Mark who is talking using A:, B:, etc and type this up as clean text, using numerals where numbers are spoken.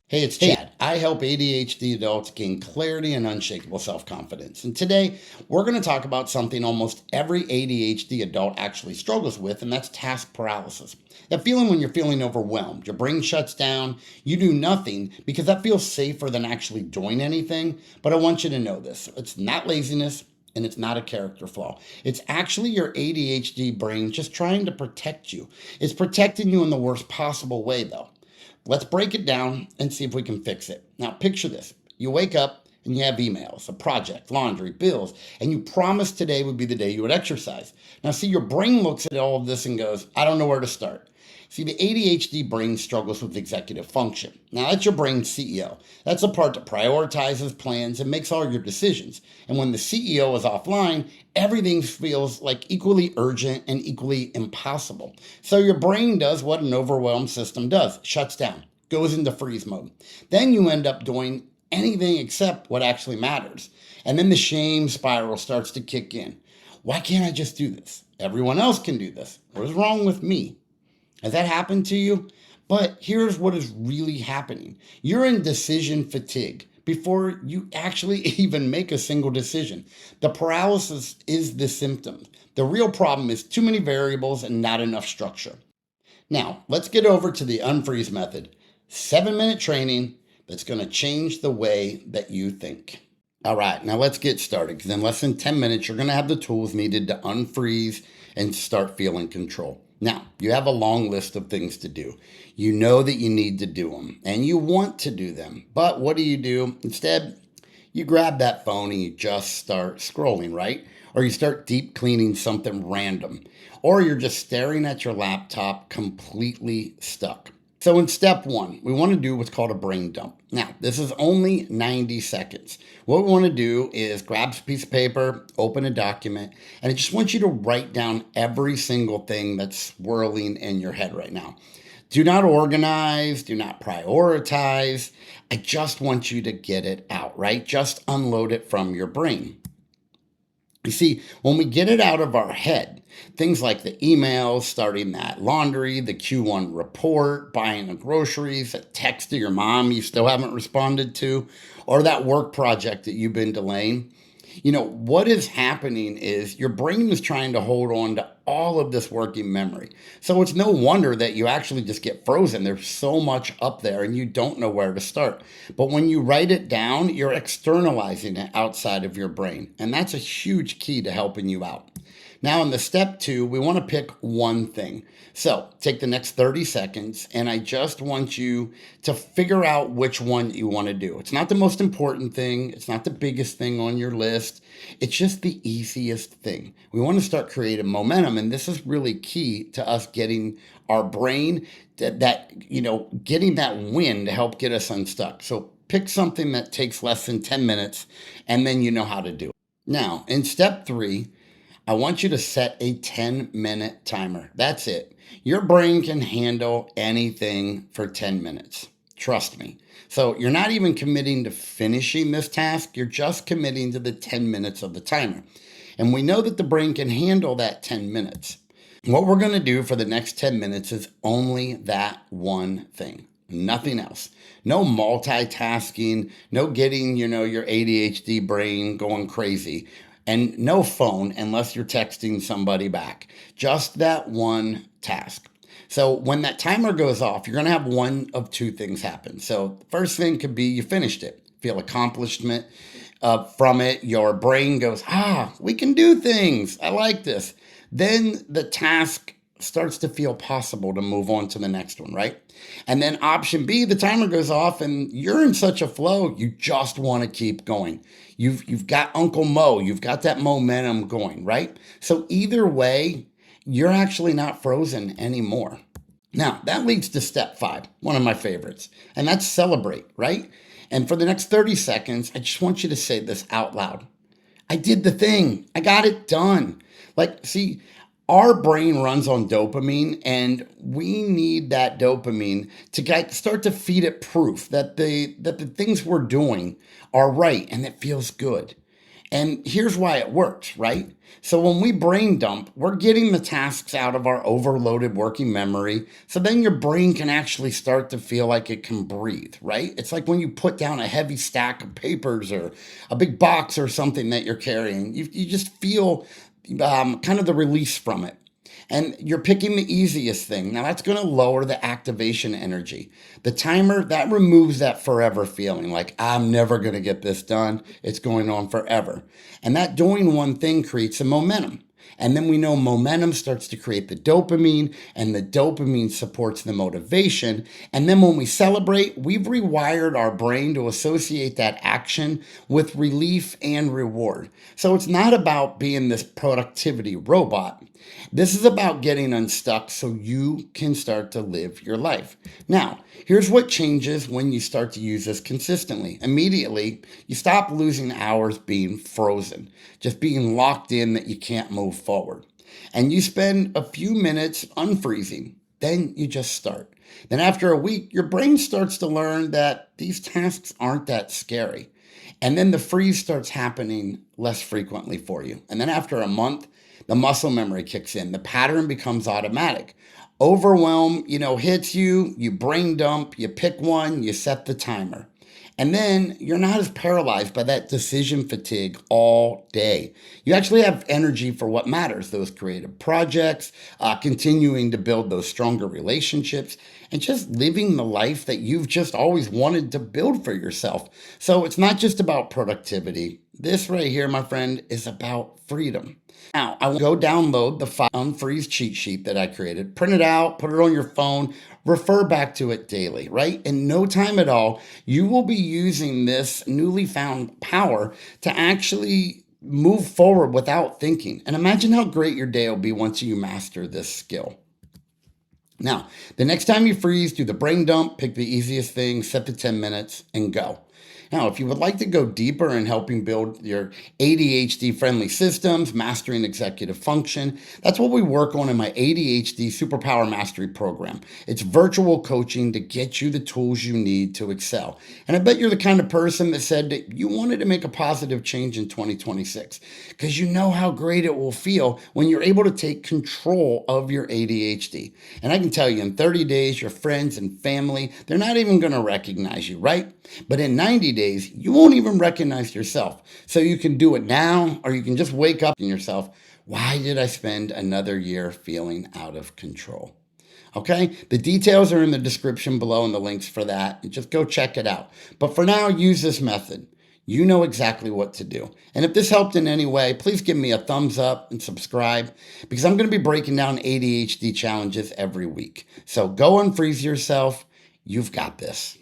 A: Hey, it's Chad. I help ADHD adults gain clarity and unshakable self confidence. And today, we're going to talk about something almost every ADHD adult actually struggles with, and that's task paralysis. That feeling when you're feeling overwhelmed, your brain shuts down, you do nothing because that feels safer than actually doing anything. But I want you to know this, it's not laziness. And it's not a character flaw. It's actually your ADHD brain just trying to protect you. It's protecting you in the worst possible way, though. Let's break it down and see if we can fix it. Now, picture this. You wake up and you have emails, a project, laundry, bills, and you promised today would be the day you would exercise. Now, see, your brain looks at all of this and goes, I don't know where to start. See, the ADHD brain struggles with executive function. Now, that's your brain's CEO. That's the part that prioritizes, plans, and makes all your decisions. And when the CEO is offline, everything feels like equally urgent and equally impossible. So your brain does what an overwhelmed system does, shuts down, goes into freeze mode. Then you end up doing anything except what actually matters. And then the shame spiral starts to kick in. Why can't I just do this? Everyone else can do this. What is wrong with me? Has that happened to you? But here's what is really happening. You're in decision fatigue before you actually even make a single decision. The paralysis is the symptom. The real problem is too many variables and not enough structure. Now, let's get over to the unfreeze method. 7-minute training that's going to change the way that you think. All right, now let's get started because in less than 10 minutes, you're going to have the tools needed to unfreeze and start feeling control. Now, you have a long list of things to do. You know that you need to do them and you want to do them. But what do? Instead, you grab that phone and you just start scrolling, right? Or you start deep cleaning something random. Or you're just staring at your laptop completely stuck. So in step one, we want to do what's called a brain dump. Now, this is only 90 seconds. What we want to do is grab a piece of paper, open a document, and I just want you to write down every single thing that's swirling in your head right now. Do not organize, do not prioritize. I just want you to get it out, right? Just unload it from your brain. You see, when we get it out of our head, things like the emails, starting that laundry, the Q1 report, buying the groceries, a text to your mom you still haven't responded to, or that work project that you've been delaying, what is happening is your brain is trying to hold on to all of this working memory. So it's no wonder that you actually just get frozen. There's so much up there and you don't know where to start. But when you write it down, you're externalizing it outside of your brain. And that's a huge key to helping you out. Now in the step two, we want to pick one thing. So take the next 30 seconds and I just want you to figure out which one you want to do. It's not the most important thing. It's not the biggest thing on your list. It's just the easiest thing. We want to start creating momentum. And this is really key to us getting our brain getting that win to help get us unstuck. So pick something that takes less than 10 minutes and then you know how to do it. Now in step three, I want you to set a 10-minute timer. That's it. Your brain can handle anything for 10 minutes. Trust me. So you're not even committing to finishing this task. You're just committing to the 10 minutes of the timer. And we know that the brain can handle that 10 minutes. What we're going to do for the next 10 minutes is only that one thing. Nothing else. No multitasking, no getting, your ADHD brain going crazy. And no phone unless you're texting somebody back. Just that one task. So when that timer goes off, you're going to have one of two things happen. So the first thing could be you finished it. Feel accomplishment from it. Your brain goes, we can do things. I like this. Then the task starts to feel possible to move on to the next one, right? And then option B, the timer goes off and you're in such a flow, you just want to keep going. You've got Uncle Mo, you've got that momentum going, right? So either way, you're actually not frozen anymore. Now, that leads to step 5, one of my favorites, and that's celebrate, right? And for the next 30 seconds, I just want you to say this out loud. I did the thing. I got it done. See, our brain runs on dopamine, and we need that dopamine to start to feed it proof that the things we're doing are right and it feels good. And here's why it works, right? So when we brain dump, we're getting the tasks out of our overloaded working memory. So then your brain can actually start to feel like it can breathe, right? It's like when you put down a heavy stack of papers or a big box or something that you're carrying, you just feel kind of the release from it. And you're picking the easiest thing. Now that's going to lower the activation energy. The timer, that removes that forever feeling like I'm never going to get this done. It's going on forever. And that doing one thing creates a momentum. And then we know momentum starts to create the dopamine, and the dopamine supports the motivation. And then when we celebrate, we've rewired our brain to associate that action with relief and reward. So it's not about being this productivity robot. This is about getting unstuck so you can start to live your life. Now, here's what changes when you start to use this consistently. Immediately, you stop losing hours being frozen, just being locked in that you can't move forward. And you spend a few minutes unfreezing. Then you just start. Then after a week, your brain starts to learn that these tasks aren't that scary. And then the freeze starts happening less frequently for you. And then after a month, the muscle memory kicks in. The pattern becomes automatic. Overwhelm, hits you, you brain dump, you pick one, you set the timer. And then you're not as paralyzed by that decision fatigue all day. You actually have energy for what matters, those creative projects, continuing to build those stronger relationships, and just living the life that you've just always wanted to build for yourself. So it's not just about productivity. This right here, my friend, is about freedom. Now, I will go download the unfreeze cheat sheet that I created, print it out, put it on your phone, refer back to it daily, right? In no time at all, you will be using this newly found power to actually move forward without thinking. And imagine how great your day will be once you master this skill. Now, the next time you freeze, do the brain dump, pick the easiest thing, set the 10 minutes, and go. Now, if you would like to go deeper in helping build your ADHD friendly systems, mastering executive function, that's what we work on in my ADHD Superpower Mastery program. It's virtual coaching to get you the tools you need to excel. And I bet you're the kind of person that said that you wanted to make a positive change in 2026 because you know how great it will feel when you're able to take control of your ADHD. And I can tell you in 30 days, your friends and family, they're not even going to recognize you, right? But in 90 days, you won't even recognize yourself. So you can do it now, or you can just wake up in yourself. Why did I spend another year feeling out of control? Okay, the details are in the description below and the links for that. Just go check it out. But for now, use this method. You know exactly what to do. And if this helped in any way, please give me a thumbs up and subscribe because I'm going to be breaking down ADHD challenges every week. So go unfreeze yourself. You've got this.